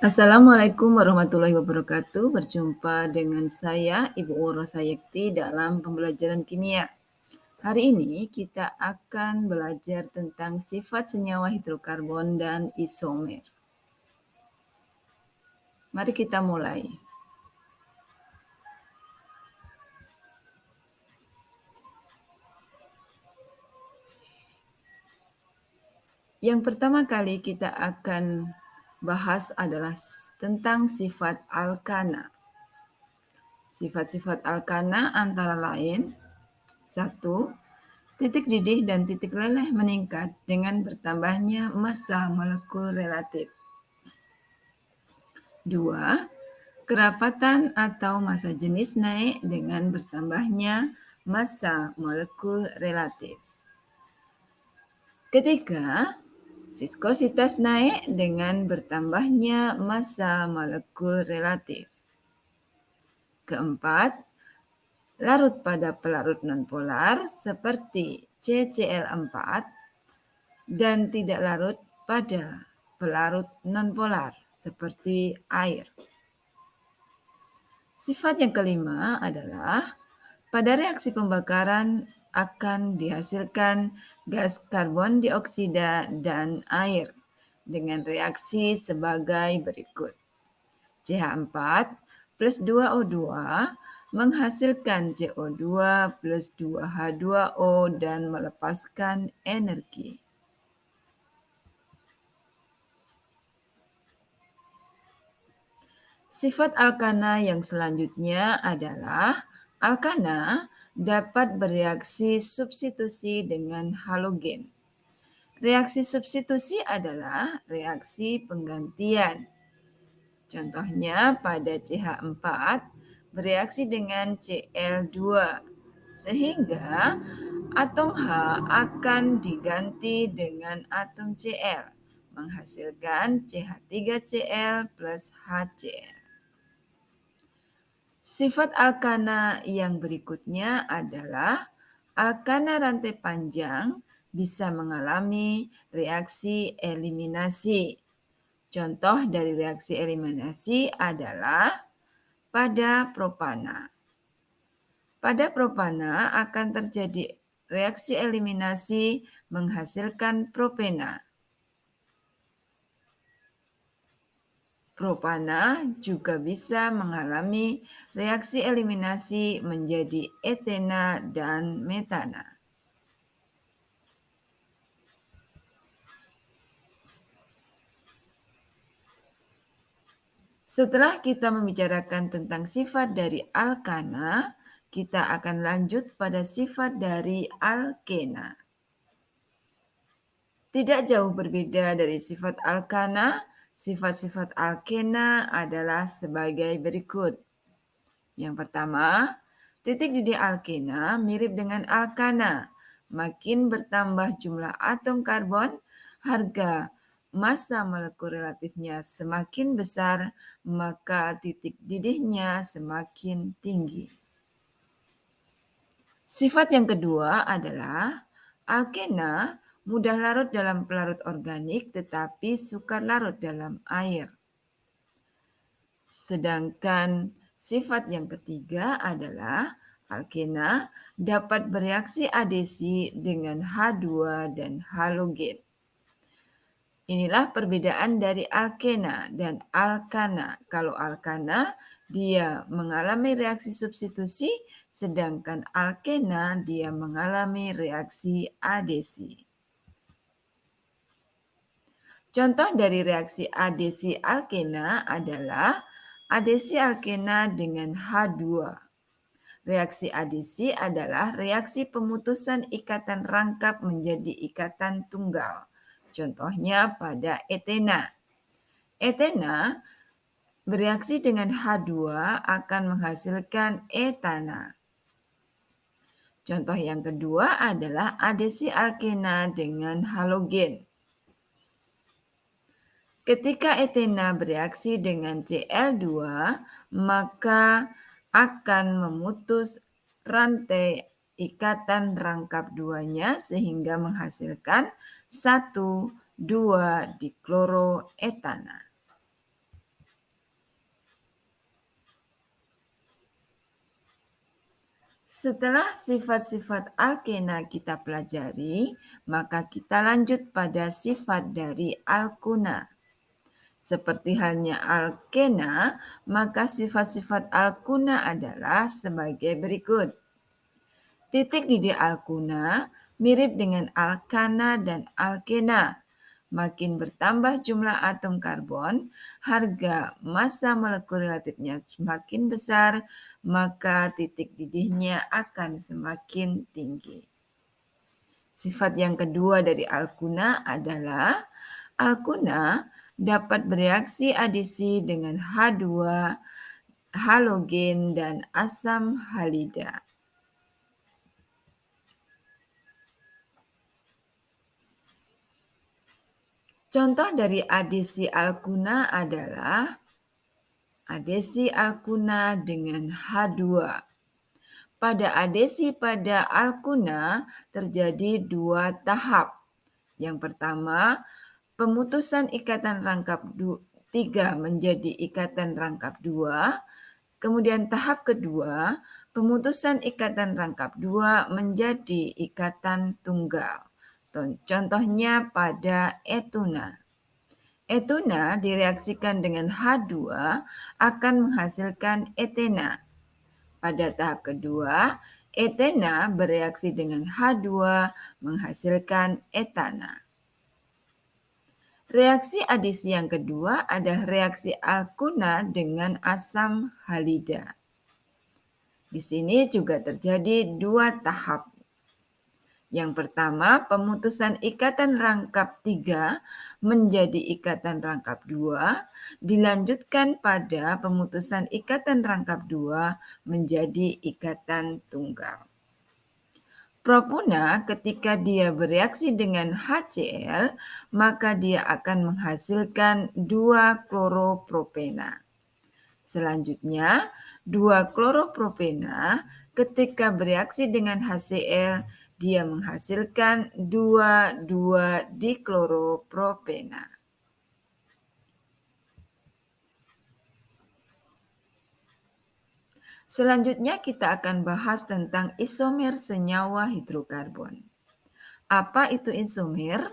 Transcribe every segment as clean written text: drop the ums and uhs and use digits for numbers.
Assalamualaikum warahmatullahi wabarakatuh. Berjumpa dengan saya, Ibu Rosa Yekti, dalam pembelajaran kimia. Hari ini kita akan belajar tentang sifat senyawa hidrokarbon dan isomer. Mari kita mulai. Yang pertama kali kita akan bahas adalah tentang sifat alkana. Sifat-sifat alkana antara lain: 1. Titik didih dan titik leleh meningkat dengan bertambahnya massa molekul relatif. 2. Kerapatan atau massa jenis naik dengan bertambahnya massa molekul relatif. Ketiga, viskositas naik dengan bertambahnya massa molekul relatif. Keempat, larut pada pelarut nonpolar seperti CCl4 dan tidak larut pada pelarut nonpolar seperti air. Sifat yang kelima adalah pada reaksi pembakaran akan dihasilkan gas karbon dioksida dan air dengan reaksi sebagai berikut. CH4 plus 2O2 menghasilkan CO2 plus 2H2O dan melepaskan energi. Sifat alkana yang selanjutnya adalah alkana dapat bereaksi substitusi dengan halogen. Reaksi substitusi adalah reaksi penggantian. Contohnya pada CH4 bereaksi dengan Cl2 sehingga atom H akan diganti dengan atom Cl menghasilkan CH3Cl plus HCl. Sifat alkana yang berikutnya adalah alkana rantai panjang bisa mengalami reaksi eliminasi. Contoh dari reaksi eliminasi adalah pada propana. Pada propana akan terjadi reaksi eliminasi menghasilkan propena. Propana juga bisa mengalami reaksi eliminasi menjadi etena dan metana. Setelah kita membicarakan tentang sifat dari alkana, kita akan lanjut pada sifat dari alkena. Tidak jauh berbeda dari sifat alkana, sifat-sifat alkena adalah sebagai berikut. Yang pertama, titik didih alkena mirip dengan alkana. Makin bertambah jumlah atom karbon, harga massa molekul relatifnya semakin besar, maka titik didihnya semakin tinggi. Sifat yang kedua adalah alkena mudah larut dalam pelarut organik tetapi sukar larut dalam air. Sedangkan sifat yang ketiga adalah alkena dapat bereaksi adesi dengan H2 dan halogen. Inilah perbedaan dari alkena dan alkana. Kalau alkana, dia mengalami reaksi substitusi, sedangkan alkena dia mengalami reaksi adesi. Contoh dari reaksi adesi alkena adalah adesi alkena dengan H2. Reaksi adesi adalah reaksi pemutusan ikatan rangkap menjadi ikatan tunggal. Contohnya pada etena. Etena bereaksi dengan H2 akan menghasilkan etana. Contoh yang kedua adalah adesi alkena dengan halogen. Ketika etena bereaksi dengan Cl2, maka akan memutus rantai ikatan rangkap duanya sehingga menghasilkan 1,2 dikloroetana. Setelah sifat-sifat alkena kita pelajari, maka kita lanjut pada sifat dari alkuna. Seperti halnya alkena, maka sifat-sifat alkuna adalah sebagai berikut. Titik didih alkuna mirip dengan alkana dan alkena. Makin bertambah jumlah atom karbon, harga massa molekul relatifnya semakin besar, maka titik didihnya akan semakin tinggi. Sifat yang kedua dari alkuna adalah alkuna dapat bereaksi adisi dengan H2, halogen, dan asam halida. Contoh dari adesi alkuna adalah adesi alkuna dengan H2. Pada adesi pada alkuna terjadi dua tahap. Yang pertama, pemutusan ikatan rangkap 3 menjadi ikatan rangkap 2. Kemudian tahap kedua, pemutusan ikatan rangkap 2 menjadi ikatan tunggal. Contohnya pada etuna. Etuna direaksikan dengan H2 akan menghasilkan etena. Pada tahap kedua, etena bereaksi dengan H2 menghasilkan etana. Reaksi adisi yang kedua adalah reaksi alkuna dengan asam halida. Di sini juga terjadi dua tahap. Yang pertama, pemutusan ikatan rangkap 3 menjadi ikatan rangkap 2, dilanjutkan pada pemutusan ikatan rangkap 2 menjadi ikatan tunggal. Propuna ketika dia bereaksi dengan HCl, maka dia akan menghasilkan 2-kloropropena. Selanjutnya, 2-kloropropena ketika bereaksi dengan HCl, dia menghasilkan 2,2-dikloropropena. Selanjutnya kita akan bahas tentang isomer senyawa hidrokarbon. Apa itu isomer?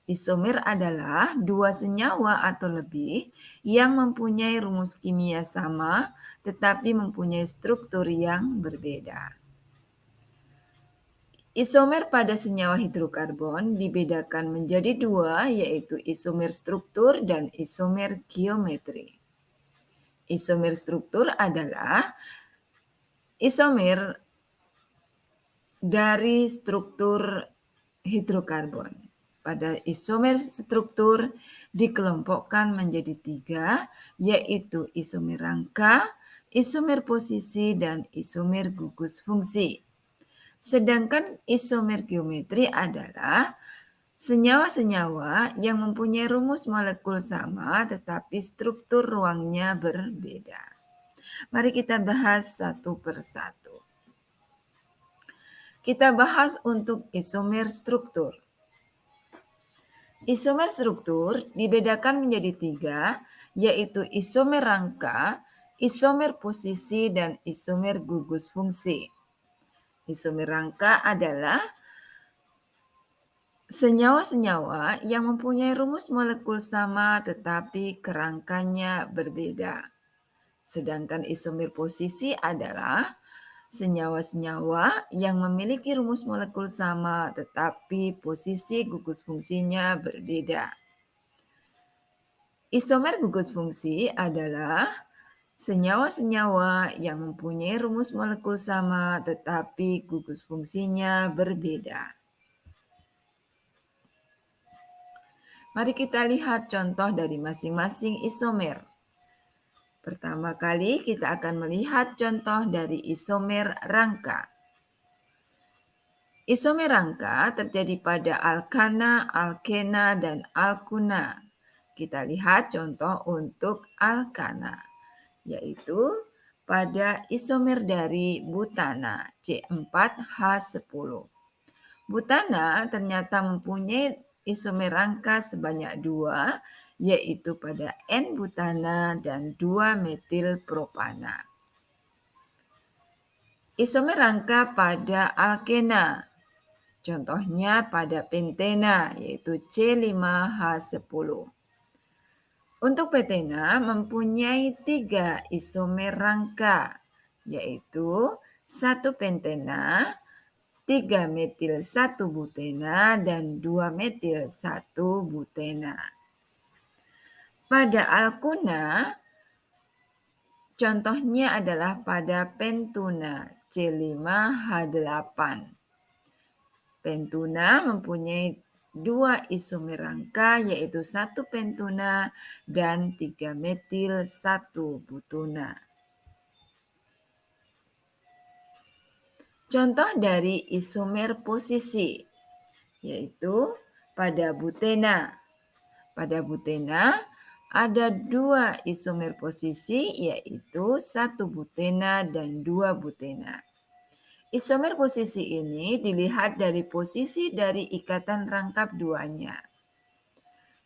Isomer adalah dua senyawa atau lebih yang mempunyai rumus kimia sama tetapi mempunyai struktur yang berbeda. Isomer pada senyawa hidrokarbon dibedakan menjadi dua, yaitu isomer struktur dan isomer geometri. Isomer struktur adalah isomer dari struktur hidrokarbon. Pada isomer struktur dikelompokkan menjadi 3, yaitu isomer rangka, isomer posisi, dan isomer gugus fungsi. Sedangkan isomer geometri adalah senyawa-senyawa yang mempunyai rumus molekul sama tetapi struktur ruangnya berbeda. Mari kita bahas satu persatu. Kita bahas untuk isomer struktur. Isomer struktur dibedakan menjadi 3, yaitu isomer rangka, isomer posisi, dan isomer gugus fungsi. Isomer rangka adalah senyawa-senyawa yang mempunyai rumus molekul sama tetapi kerangkanya berbeda. Sedangkan isomer posisi adalah senyawa-senyawa yang memiliki rumus molekul sama tetapi posisi gugus fungsinya berbeda. Isomer gugus fungsi adalah senyawa-senyawa yang mempunyai rumus molekul sama tetapi gugus fungsinya berbeda. Mari kita lihat contoh dari masing-masing isomer. Pertama kali kita akan melihat contoh dari isomer rangka. Isomer rangka terjadi pada alkana, alkena, dan alkuna. Kita lihat contoh untuk alkana, yaitu pada isomer dari butana C4H10. Butana ternyata mempunyai isomer rangka sebanyak 2, yaitu pada N-butana dan 2-metil propana. Isomer rangka pada alkena. Contohnya pada pentena, yaitu C5H10. Untuk petena mempunyai 3 isomer rangka, yaitu 1 pentena, 3 metil 1 butena, dan 2 metil 1 butena. Pada alkuna, contohnya adalah pada pentuna C5H8. Pentuna mempunyai 2 isomer rangka, yaitu 1 pentuna dan 3 metil 1 butuna. Contoh dari isomer posisi, yaitu pada butena. Pada butena ada 2 isomer posisi, yaitu 1 butena dan 2 butena. Isomer posisi ini dilihat dari posisi dari ikatan rangkap duanya.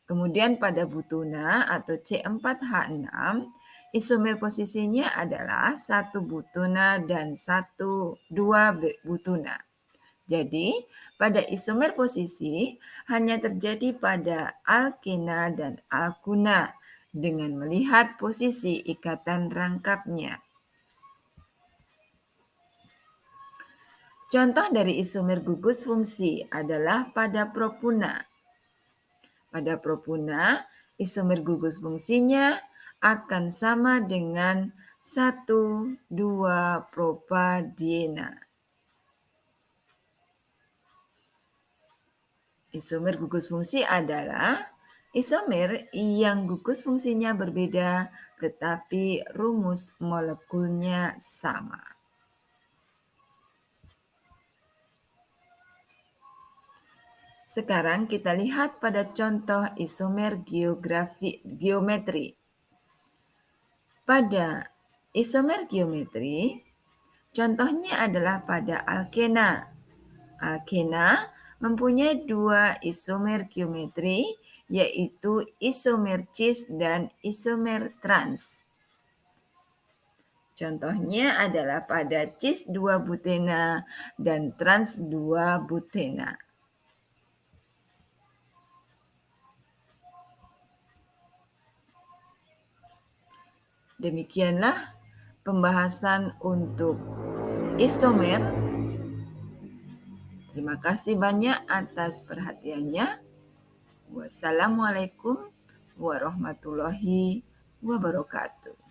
Kemudian pada butuna atau C4H6, isomer posisinya adalah 1 butuna dan 2 butuna. Jadi, pada isomer posisi hanya terjadi pada alkena dan alkuna dengan melihat posisi ikatan rangkapnya. Contoh dari isomer gugus fungsi adalah pada propuna. Pada propuna, isomer gugus fungsinya akan sama dengan 1,2-propadiena. Isomer gugus fungsi adalah isomer yang gugus fungsinya berbeda tetapi rumus molekulnya sama. Sekarang kita lihat pada contoh isomer geometri. Pada isomer geometri, contohnya adalah pada alkena. Alkena mempunyai 2 isomer geometri, yaitu isomer cis dan isomer trans. Contohnya adalah pada cis 2 butena dan trans 2 butena. Demikianlah pembahasan untuk isomer. Terima kasih banyak atas perhatiannya. Wassalamualaikum warahmatullahi wabarakatuh.